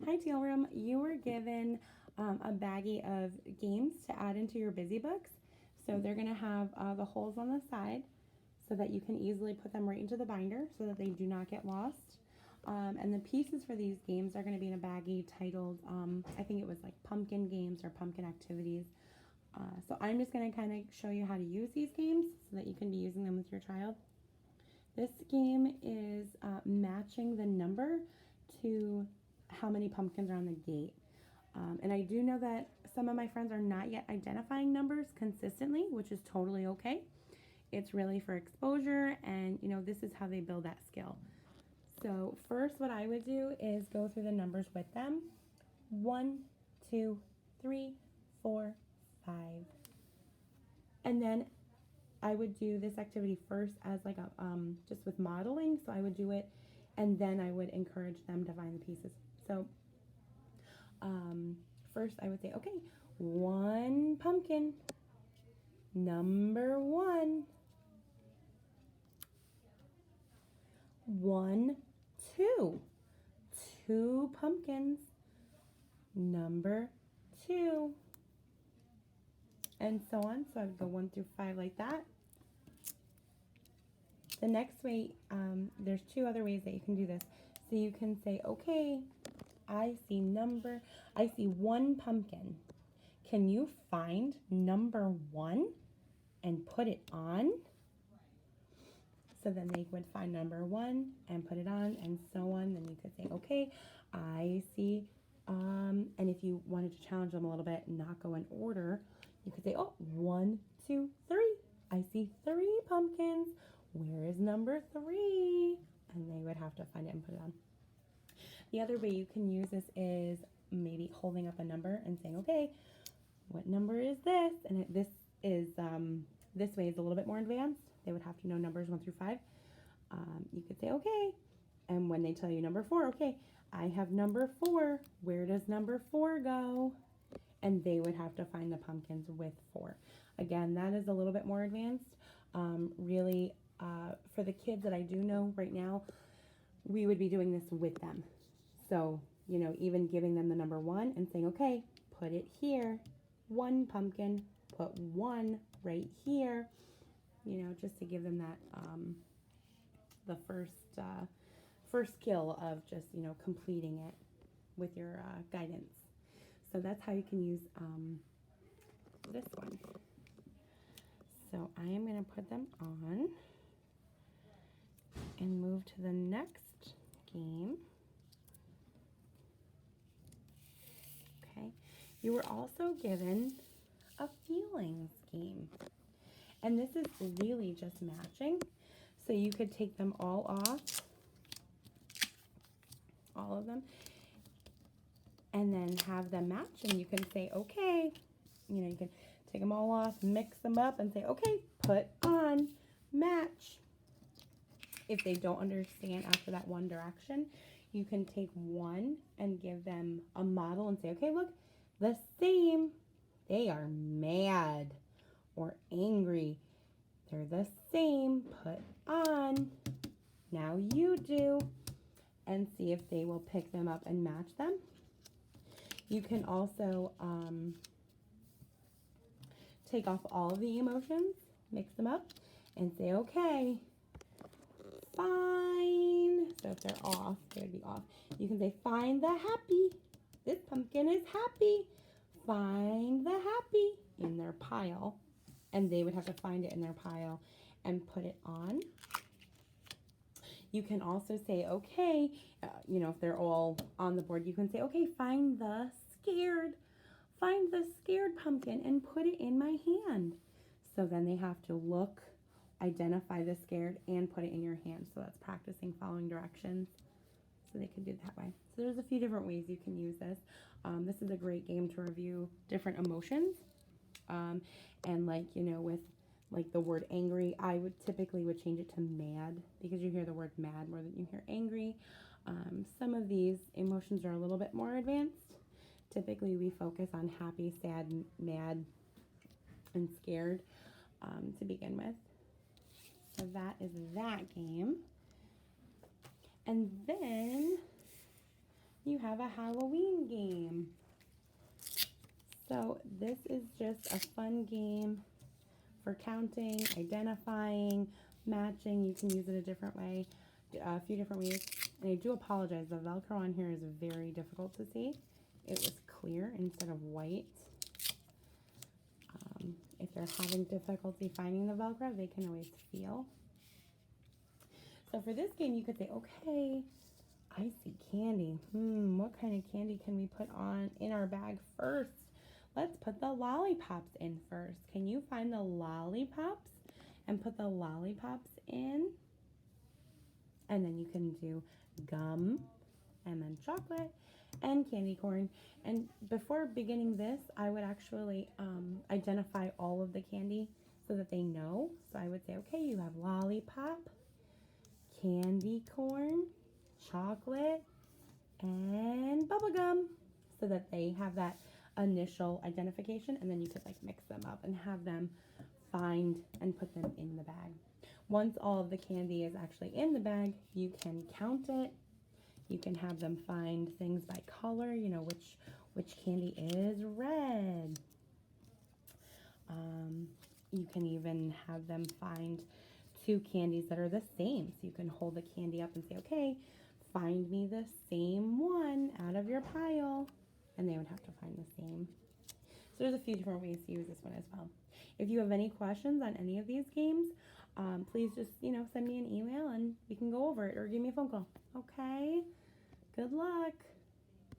Hi, Teal Room. You were given a baggie of games to add into your busy books. So they're going to have the holes on the side so that you can easily put them right into the binder so that they do not get lost. And the pieces for these games are going to be in a baggie titled, I think it was like pumpkin games or pumpkin activities. So I'm just going to kind of show you how to use these games so that you can be using them with your child. This game is matching the number to how many pumpkins are on the gate. And I do know that some of my friends are not yet identifying numbers consistently, which is totally okay. It's really for exposure, and you know, this is how they build that skill. So first what I would do is go through the numbers with them. 1, 2, 3, 4, 5. And then I would do this activity first as like a just with modeling. So I would do it and then I would encourage them to find the pieces. So first I would say, okay, 1 pumpkin, number 1. 1, 2, 2 pumpkins, number 2, and so on. So I would go 1 through 5 like that. The next way, there's 2 other ways that you can do this. So you can say, okay, I see 1 pumpkin. Can you find number 1 and put it on? So then they would find number 1 and put it on, and so on. Then you could say, okay, I see, and if you wanted to challenge them a little bit and not go in order, you could say, oh, 1, 2, 3. I see 3 pumpkins. Where is number 3? And they would have to find it and put it on. The other way you can use this is maybe holding up a number and saying, okay, what number is this? And this way is a little bit more advanced. They would have to know numbers 1 through 5. You could say, okay. And when they tell you number 4, okay, I have number 4. Where does number 4 go? And they would have to find the pumpkins with 4. Again, that is a little bit more advanced. Really, for the kids that I do know right now, we would be doing this with them. So, you know, even giving them the number 1 and saying, okay, put it here. 1 pumpkin, put 1 right here. You know, just to give them that, the first kill of just, you know, completing it with your guidance. So that's how you can use this one. So I am going to put them on and move to the next game. Okay. You were also given a feelings game. And this is really just matching. So you could take them all off, all of them, and then have them match. And you can say, okay, you know, you can take them all off, mix them up, and say, okay, put on, match. If they don't understand after that one direction, you can take one and give them a model and say, okay, look, the same. They are mad or angry. They're the same. Put on. Now you do. And see if they will pick them up and match them. You can also take off all of the emotions, mix them up, and say, okay, fine. So if they're off, they would be off. You can say, find the happy. This pumpkin is happy. Find the happy in their pile. And they would have to find it in their pile and put it on. You can also say, okay, you know, if they're all on the board, you can say, okay, find the scared pumpkin and put it in my hand. So then they have to look, identify the scared, and put it in your hand. So that's practicing following directions. So they can do it that way. So there's a few different ways you can use this. This is a great game to review different emotions. And like, you know, with like the word angry, I would typically change it to mad because you hear the word mad more than you hear angry. Some of these emotions are a little bit more advanced. Typically we focus on happy, sad, mad, and scared to begin with. So that is that game. And then you have a Halloween game. So this is just a fun game for counting, identifying, matching. You can use it a different way, a few different ways. And I do apologize, the Velcro on here is very difficult to see. It was clear instead of white. If they're having difficulty finding the Velcro, they can always feel. So for this game, you could say, okay, I see candy. What kind of candy can we put on in our bag first? Let's put the lollipops in first. Can you find the lollipops and put the lollipops in? And then you can do gum and then chocolate and candy corn. And before beginning this, I would actually identify all of the candy so that they know. So I would say, okay, you have lollipop, candy corn, chocolate, and bubble gum, so that they have that initial identification, and then you could like mix them up and have them find and put them in the bag. Once all of the candy is actually in the bag, you can count it. You can have them find things by color, you know, which candy is red. You can even have them find two candies that are the same. So you can hold the candy up and say, okay, find me the same one out of your pile. And they would have to find the same. So there's a few different ways to use this one as well. If you have any questions on any of these games, please just, send me an email and we can go over it, or give me a phone call. Okay? Good luck.